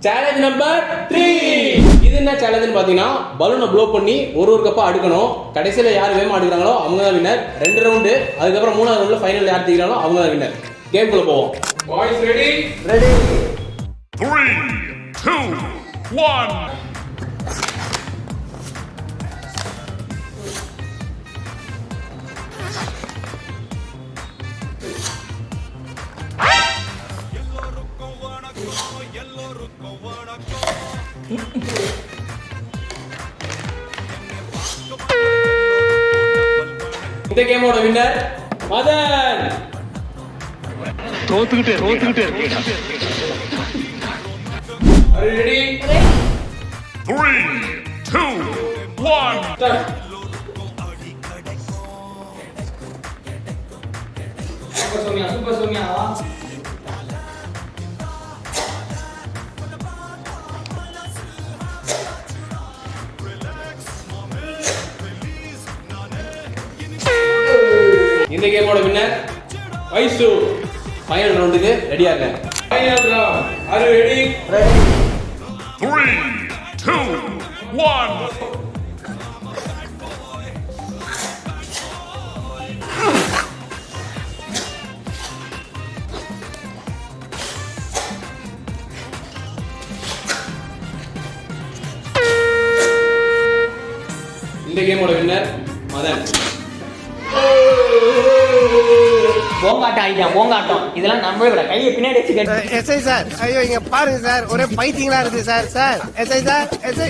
Challenge number 3. இது என்ன சேலஞ்சுன்னு பாத்தீங்கன்னா பலூனை ப்ளோ பண்ணி ஒரு கப்பா அடுக்கணும். கடைசியில யார் வேகமா அடுக்குறாங்களோ அவங்க தான் வின்னர். 2 ரவுண்டு, அதுக்கப்புறம் 3வது ரவுண்ட்ல ஃபைனல் யார் தீக்கிறாங்களோ அவங்க தான் வின்னர். கேம்குள்ள போவோம். Boys ready? ரெடி. 3, 2, 1. இந்த கேமோட வின்னர் மதன். தோத்துக்கிட்டே Are you ready? 3, 2, 1. Start. Super Sonia. இந்த கேமோட வின்னர் வைசு. ஃபைனல் ரவுண்டுக்கு ரெடியா இருங்க. Final round. Are you ready? Ready. 3, 2, 1. இந்த கேமோட வின்னர் மதன். போங்காட்டம் இதெல்லாம் நம்பவே விட கையை பின்னாடி வச்சு எஸ்ஐ சார், ஐயோ இங்க பாருங்க சார், ஒரே பைத்தியங்களா இருக்கு sir. Sir SI sir, SI